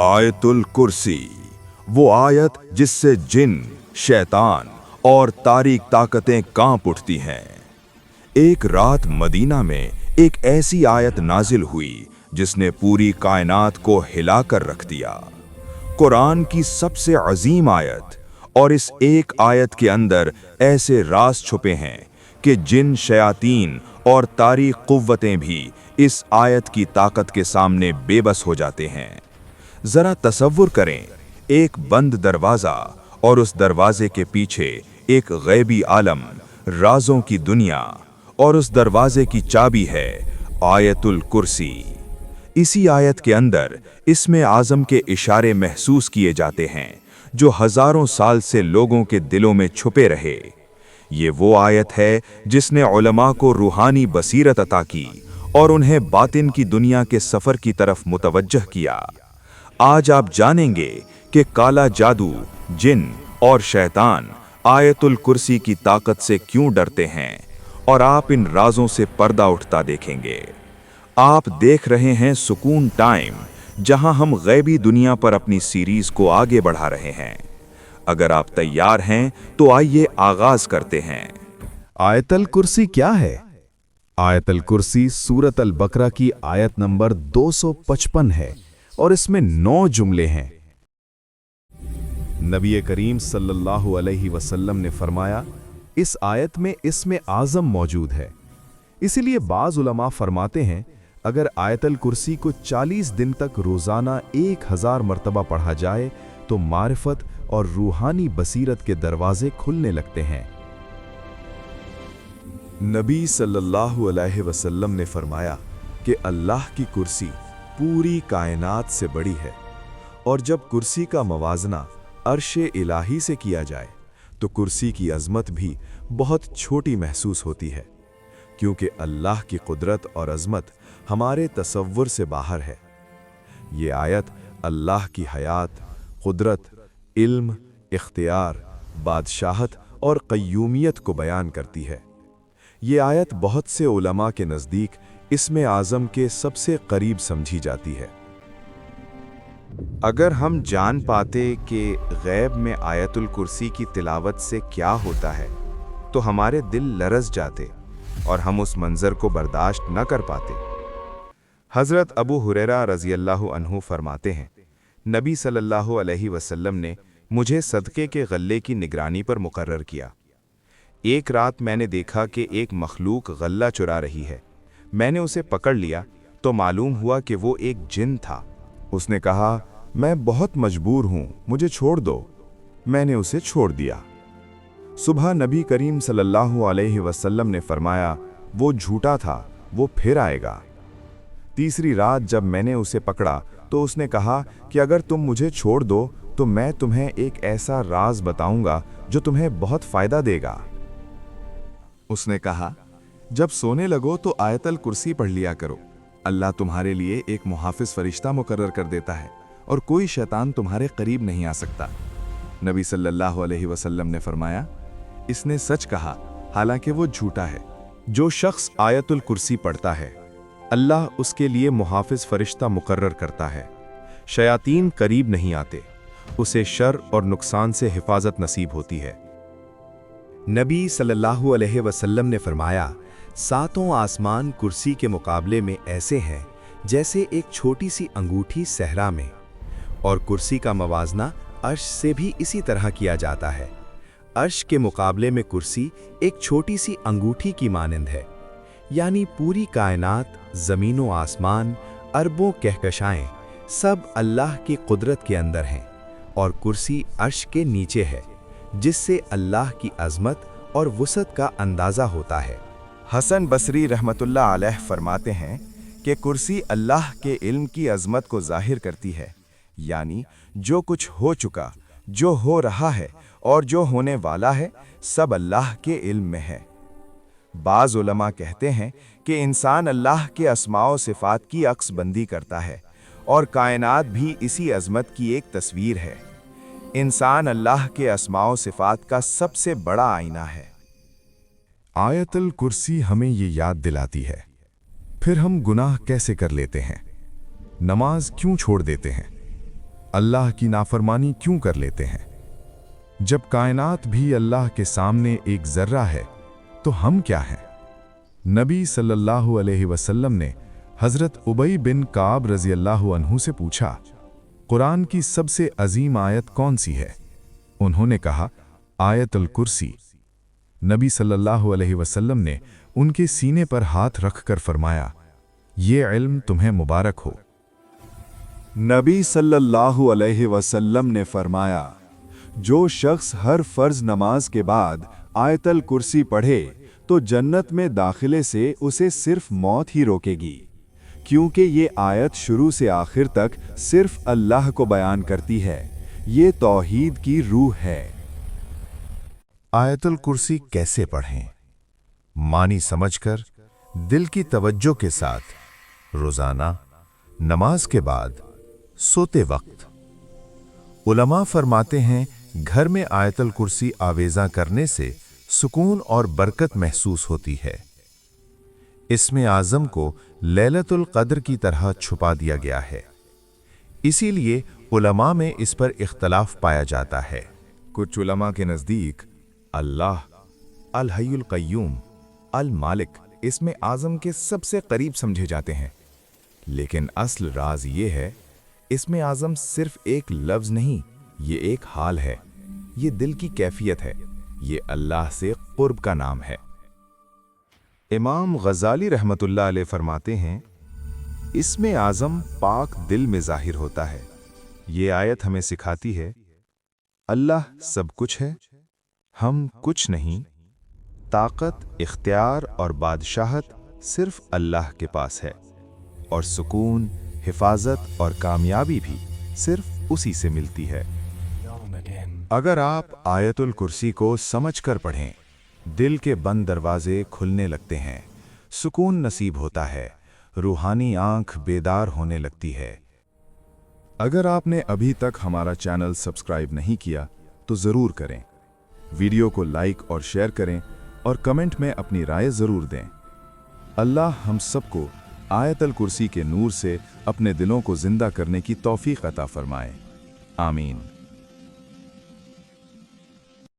आयतुल कुर्सी, वो आयत जिससे जिन, शैतान और तारीक ताकतें कांप उठती हैं। एक रात मदीना में एक ऐसी आयत नाजिल हुई जिसने पूरी कायनात को हिलाकर रख दिया। कुरान की सबसे अजीम आयत, और इस एक आयत के अंदर ऐसे राज छुपे हैं कि जिन, शयातीन और तारीक कुव्वतें भी इस आयत की ताकत के सामने बेबस हो जाते हैं। जरा तसव्वुर करें, एक बंद दरवाजा और उस दरवाजे के पीछे एक गैबी आलम, राजों की दुनिया, और उस दरवाजे की चाबी है आयतुल कुर्सी। इसी आयत के अंदर इसमें आज़म के इशारे महसूस किए जाते हैं जो हजारों साल से लोगों के दिलों में छुपे रहे। ये वो आयत है जिसने उलमा को रूहानी बसीरत अता की और उन्हें बातिन की दुनिया के सफर की तरफ मुतवज्जह किया। आज आप जानेंगे कि काला जादू, जिन और शैतान आयतुल कुर्सी की ताकत से क्यों डरते हैं, और आप इन राजों से पर्दा उठता देखेंगे। आप देख रहे हैं सुकून टाइम, जहां हम गैबी दुनिया पर अपनी सीरीज को आगे बढ़ा रहे हैं। अगर आप तैयार हैं तो आइए आगाज करते हैं। आयतल कुर्सी क्या है? आयतल कुर्सी सूरत अल बकरा की आयत नंबर 255 है और इसमें 9 जुमले हैं। नबी करीम सल्लल्लाहु अलैहि वसल्लम ने फरमाया, इस आयत में इसमें आज़म मौजूद है। इसीलिए बाज़ उलमा फरमाते हैं, अगर आयतल कुर्सी को 40 दिन तक रोज़ाना 1000 मरतबा पढ़ा जाए तो मारिफत और रूहानी बसीरत के दरवाजे खुलने लगते हैं। नबी सल्लल्लाहु अलैहि वसल्लम ने फरमाया कि अल्लाह की कुर्सी पूरी कायनात से बड़ी है, और जब कुर्सी का मवाजना अर्शे इलाही से किया जाए तो कुर्सी की अज़मत भी बहुत छोटी महसूस होती है, क्योंकि अल्लाह की कुदरत और अज़मत हमारे तसव्वुर से बाहर है। ये आयत अल्लाह की हयात, कुदरत, इल्म, इख्तियार, बादशाहत और क़य्यूमियत को बयान करती है। ये आयत बहुत से उलमा के नज़दीक इसमें आज़म के सबसे करीब समझी जाती है। अगर हम जान पाते कि गैब में आयतुल कुर्सी की तिलावत से क्या होता है तो हमारे दिल लरज़ जाते और हम उस मंज़र को बर्दाश्त न कर पाते। हज़रत अबू हुरैरा रज़ियल्लाहु अन्हु फरमाते हैं, नबी सल्लल्लाहु अलैहि वसल्लम ने मुझे सदक़े के गल्ले की निगरानी पर मुकर्रर किया। एक रात मैंने देखा कि एक मखलूक गल्ला चुरा रही है। मैंने उसे पकड़ लिया तो मालूम हुआ कि वो एक जिन था। उसने कहा, मैं बहुत मजबूर हूँ, मुझे छोड़ दो। मैंने उसे छोड़ दिया। सुबह नबी करीम सल्लल्लाहु अलैहि वसल्लम ने फरमाया, वो झूठा था, वो फिर आएगा। तीसरी रात जब मैंने उसे पकड़ा तो उसने कहा कि अगर तुम मुझे छोड़ दो तो मैं तुम्हें एक ऐसा राज बताऊंगा जो तुम्हें बहुत फ़ायदा देगा। उसने कहा, जब सोने लगो तो आयतल कुर्सी पढ़ लिया करो। अल्लाह तुम्हारे लिए एक मुहाफिज फरिश्ता मुकर्रर कर देता है और कोई शैतान तुम्हारे करीब नहीं आ सकता। नबी सल्लल्लाहु अलैहि वसल्लम ने फरमाया, इसने सच कहा, हालांकि वो झूठा है। जो शख्स आयतुल कुर्सी पढ़ता है, अल्लाह उसके लिए मुहाफिज फरिश्ता मुकर्रर करता है। शयातीन करीब नहीं आते, उसे शर और नुकसान से हिफाजत नसीब होती है। नबी सल्लल्लाहु अलैहि वसल्लम ने फरमाया, सातों आसमान कुर्सी के मुकाबले में ऐसे हैं जैसे एक छोटी सी अंगूठी सहरा में, और कुर्सी का मवाजना अर्श से भी इसी तरह किया जाता है। अर्श के मुकाबले में कुर्सी एक छोटी सी अंगूठी की मानंद है। यानी पूरी कायनात, ज़मीन व आसमान, अरबों कहकशाएं सब अल्लाह की कुदरत के अंदर हैं, और कुर्सी अर्श के नीचे है, जिससे अल्लाह की अज़मत और वुसअत का अंदाज़ा होता है। हसन बसरी रहमतुल्लाह अलैह फरमाते हैं कि कुर्सी अल्लाह के इल्म की अज़मत को ज़ाहिर करती है। यानी जो कुछ हो चुका, जो हो रहा है और जो होने वाला है, सब अल्लाह के इल्म में है। बाज़ उलमा कहते हैं कि इंसान अल्लाह के अस्माओ सिफ़ात की अक्सबंदी करता है और कायनात भी इसी अज़मत की एक तस्वीर है। इंसान अल्लाह के अस्माओ सिफ़ात का सबसे बड़ा आईना है। आयतल कुर्सी हमें ये याद दिलाती है, फिर हम गुनाह कैसे कर लेते हैं, नमाज क्यों छोड़ देते हैं, अल्लाह की नाफरमानी क्यों कर लेते हैं? जब कायनात भी अल्लाह के सामने एक जर्रा है तो हम क्या हैं? नबी सल्लल्लाहु अलैहि वसल्लम ने हज़रत उबई बिन काब रज़ी अल्लाहु अन्हु से पूछा, कुरान की सबसे अजीम आयत कौन सी है? उन्होंने कहा, आयतुल कुर्सी। नबी सल्लल्लाहु अलैहि वसल्लम ने उनके सीने पर हाथ रखकर फरमाया, ये इल्म तुम्हें मुबारक हो। नबी सल्लल्लाहु अलैहि वसल्लम ने फरमाया, जो शख्स हर फर्ज नमाज के बाद आयतल कुर्सी पढ़े तो जन्नत में दाखिले से उसे सिर्फ मौत ही रोकेगी, क्योंकि ये आयत शुरू से आखिर तक सिर्फ अल्लाह को बयान करती है। ये तौहीद की रूह है। आयतुल कुर्सी कैसे पढ़ें? मानी समझकर दिल की तवज्जो के साथ रोजाना नमाज के बाद सोते वक्त। उलमा फरमाते हैं, घर में आयतुल कुर्सी आवेज़ा करने से सुकून और बरकत महसूस होती है। इसमें आज़म को लैलतुल क़द्र की तरह छुपा दिया गया है, इसीलिए उलमा में इस पर इख्तलाफ पाया जाता है। कुछ उलमा के नज़दीक अल्लाह अल हय्युल क़य्यूम अल मालिक इसमें आज़म के सबसे करीब समझे जाते हैं, लेकिन असल राज ये है, इसमें आज़म सिर्फ एक लफ्ज़ नहीं, ये एक हाल है, ये दिल की कैफियत है, ये अल्लाह से कुर्ब का नाम है। इमाम गज़ाली रहमतुल्लाह अलैह फरमाते हैं, इसमें आज़म पाक दिल में ज़ाहिर होता है। ये आयत हमें सिखाती है, अल्लाह सब कुछ है, हम कुछ नहीं। ताकत, इख्तियार और बादशाहत सिर्फ अल्लाह के पास है, और सुकून, हिफाजत और कामयाबी भी सिर्फ उसी से मिलती है। अगर आप आयतुल कुर्सी को समझकर पढ़ें, दिल के बंद दरवाजे खुलने लगते हैं, सुकून नसीब होता है, रूहानी आंख बेदार होने लगती है। अगर आपने अभी तक हमारा चैनल सब्सक्राइब नहीं किया तो ज़रूर करें। वीडियो को लाइक और शेयर करें और कमेंट में अपनी राय ज़रूर दें। अल्लाह हम सबको आयतुल कुर्सी के नूर से अपने दिलों को ज़िंदा करने की तौफीक अता फरमाए। आमीन।